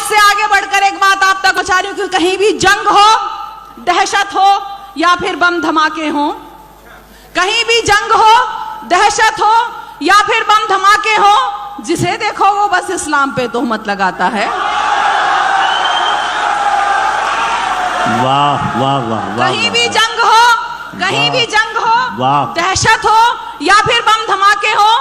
इससे आगे बढ़कर एक बात आप तक पहुंचा रही हूं कि कहीं भी जंग हो, दहशत हो या फिर बम धमाके हो, कहीं भी जंग हो, दहशत हो या फिर बम धमाके हो, जिसे देखो वो बस इस्लाम पे तोहमत लगाता है। वाह वाह वाह वाह। कहीं भी जंग हो, कहीं भी जंग हो, दहशत हो या फिर बम धमाके हो,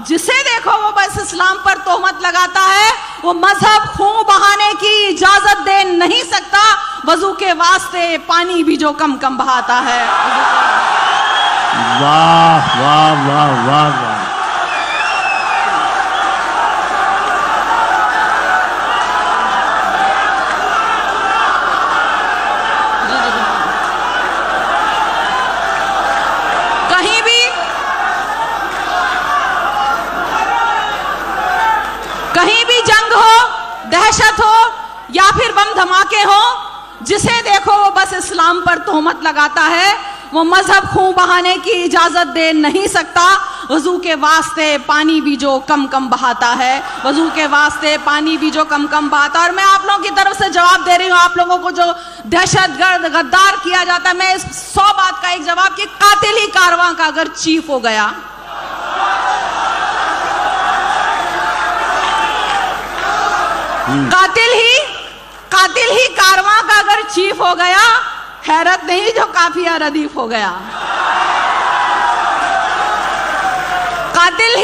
जिसे देखो वो बस इस्लाम पर तोहमत लगाता है। वो मजहब खून बहाने की इजाजत दे नहीं सकता, वजू के वास्ते पानी भी जो कम कम बहाता है। वाह वाह वाह वाह वाह। कहीं भी जंग हो, दहशत हो या फिर बम धमाके हो, जिसे देखो वो बस इस्लाम पर तोहमत लगाता है। वो मजहब खून बहाने की इजाजत दे नहीं सकता, वजू के वास्ते पानी भी जो कम कम बहाता है, वजू के वास्ते पानी भी जो कम कम बहाता है। और मैं आप लोगों की तरफ से जवाब दे रही हूं, आप लोगों को जो दहशतगर्द गद्दार किया जाता है, मैं इस 100 बात का एक जवाब कि कातिल ही कारवां का अगर चीफ हो गया, कातिल ही कारवां का अगर चीफ हो गया, हैरत नहीं जो काफिया रदीफ हो गया। कातिल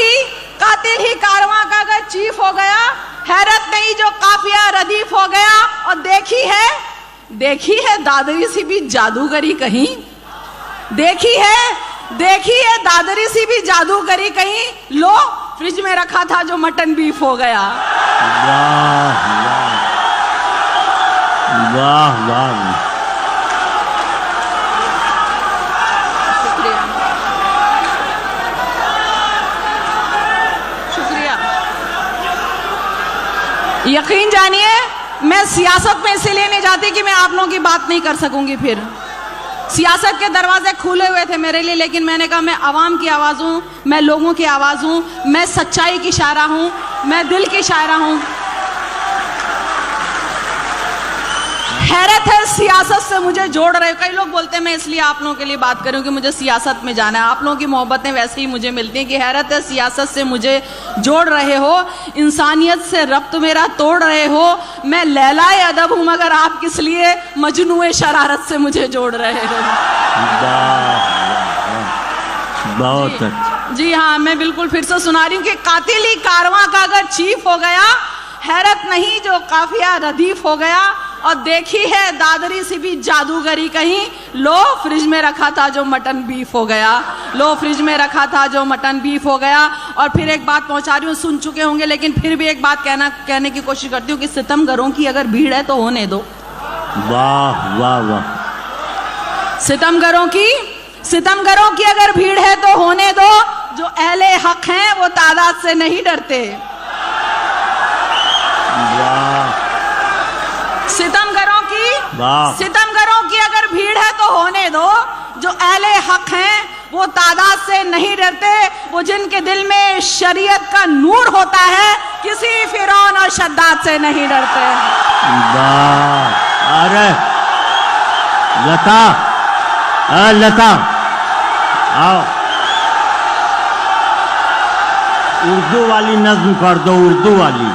ही कारवां का अगर चीफ हो गया, हैरत नहीं जो काफिया रदीफ हो गया। और देखी है दादरी सी भी जादूगरी कहीं, देखी है दादरी सी भी जादूगरी कहीं, लो फ्रिज में रखा था जो मटन बीफ हो गया। वाह वाह वाह। शुक्रिया। यकीन जानिए, मैं सियासत में इसीलिए नहीं जाती कि मैं आप लोगों की बात नहीं कर सकूंगी। फिर सियासत के दरवाजे खुले हुए थे मेरे लिए, लेकिन मैंने कहा मैं आवाम की आवाज हूं, मैं लोगों की आवाज हूं, मैं सच्चाई की शायरा हूं, मैं दिल की शायरा हूं। हैरत है सियासत से मुझे जोड़ रहे। कई लोग बोलते हैं मैं इसलिए आप लोगों के लिए बात करूं कि मुझे सियासत में जाना है। आप लोगों की मोहब्बतें वैसे ही मुझे मिलती हैं कि हैरत है सियासत से मुझे जोड़ रहे हो, इंसानियत से रब्त मेरा तोड़ रहे हो। मैं लैलाए अदब हूं मगर आप किस लिए मजनूए शरारत से मुझे जोड़ रहे हो। बहुत अच्छा। जी हाँ, मैं बिल्कुल फिर से सुना रही हूँ कि कातिल ही कारवां का अगर चीफ हो गया, हैरत नहीं जो काफिया रदीफ हो गया। और देखी है दादरी सी भी जादूगरी कहीं, लो फ्रिज में रखा था जो मटन बीफ हो गया, लो फ्रिज में रखा था जो मटन बीफ हो गया। और फिर एक बात पहुंचा रही हूँ, सुन चुके होंगे लेकिन फिर भी एक बात कहने की कोशिश करती हूँ कि सितमगरों की अगर भीड़ है तो होने दो। वाह वाह वाह। सितमगरों की अगर भीड़ है तो होने दो, जो अहले हक हैं वो तादाद से नहीं डरते। सितमगरों की अगर भीड़ है तो होने दो, जो अहले हक हैं वो तादाद से नहीं डरते। वो जिनके दिल में शरीयत का नूर होता है, किसी फिरौन और शद्दाद से नहीं डरते। अरे लता आओ, उर्दू वाली नज्म कर दो, उर्दू वाली।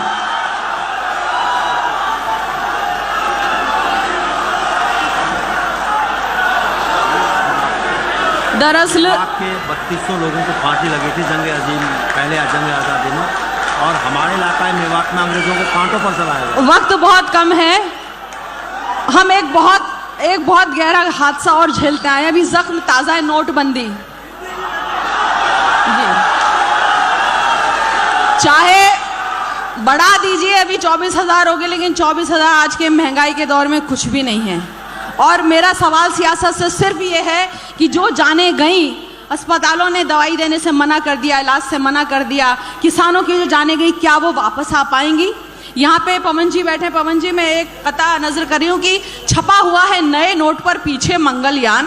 दरअसल 3200 लोगों को फांसी लगी थी जंग अजीम, पहले जंग आज़ादी में, और हमारे इलाका मेवात में अंग्रेजों को कांटों पर चलाया। वक्त बहुत कम है, हम एक बहुत गहरा हादसा और झेलते आए। अभी जख्म ताजा है, नोटबंदी। चाहे बढ़ा दीजिए, अभी 24,000 हो गए, लेकिन 24,000 आज के महंगाई के दौर में कुछ भी नहीं है। और मेरा सवाल सियासत से सिर्फ ये है कि जो जाने गई, अस्पतालों ने दवाई देने से मना कर दिया, इलाज से मना कर दिया, किसानों की जो जाने गई, क्या वो वापस आ पाएंगी? यहाँ पे पवन जी बैठे। पवन जी, मैं एक कथा नजर कर रही हूँ कि छपा हुआ है नए नोट पर पीछे मंगलयान,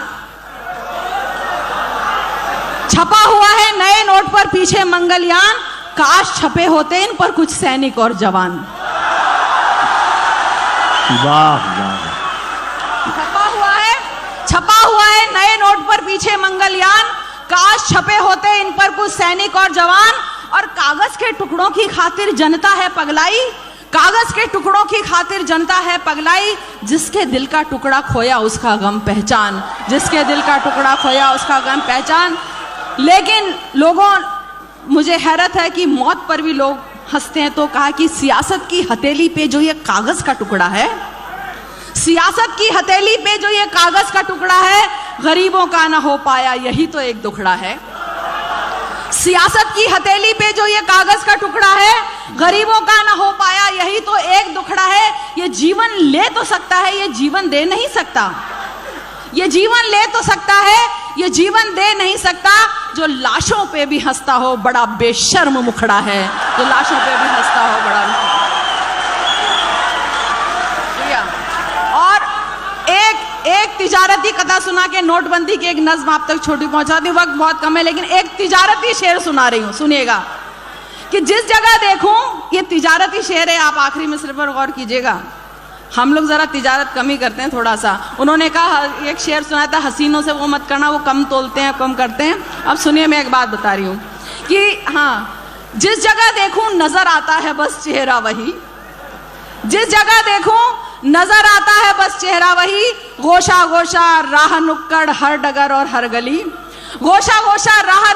छपा हुआ है नए नोट पर पीछे मंगलयान। काश छपे होते इन पर कुछ सैनिक और जवान। वाह वाह। छपा हुआ है नए नोट पर पीछे मंगलयान, काश छपे होते इन पर कुछ सैनिक और जवान। और कागज के टुकड़ों की खातिर जनता है पगलाई, कागज के टुकड़ों की खातिर जनता है पगलाई। जिसके दिल का टुकड़ा खोया उसका गम पहचान, जिसके दिल का टुकड़ा खोया उसका गम पहचान। लेकिन लोगों, मुझे हैरत है कि मौत पर भी लोग हंसते हैं। तो कहा कि सियासत की हथेली पे जो ये कागज का टुकड़ा है, सियासत की हथेली पे जो ये कागज का टुकड़ा है, गरीबों का ना हो पाया यही तो एक दुखड़ा है। सियासत की हथेली पे जो ये कागज का टुकड़ा है, गरीबों का ना हो पाया यही तो एक दुखड़ा है। ये जीवन ले तो सकता है, ये जीवन दे नहीं सकता। ये जीवन ले तो सकता है, ये जीवन दे नहीं सकता। जो लाशों पे भी हंसता हो बड़ा बेशर्म मुखड़ा है, जो लाशों पे भी हंसता हो बड़ा। और एक तिजारती कथा सुना के नोटबंदी की एक नज्म आप तक छोटी पहुंचाती हूं, वक्त बहुत कम है, लेकिन एक तिजारती शेर सुना रही हूं, सुनिएगा। कि जिस जगह देखूं, ये तिजारती शेर है, आप आखिरी मिसरे पर गौर कीजिएगा। हम लोग जरा तिजारत कम ही करते हैं थोड़ा सा। उन्होंने कहा, एक शेर सुनाया था, हसीनों से वो मत करना, वो कम तोलते हैं, कम करते हैं। अब सुनिए, मैं एक बात बता रही हूं कि हाँ, जिस जगह देखूं नजर आता है बस चेहरा वही, जिस जगह देखूं नजर आता है बस चेहरा वही। गोशा गोशा राह नुक्कड़ हर डगर और हर गली, गोशा गोशा राह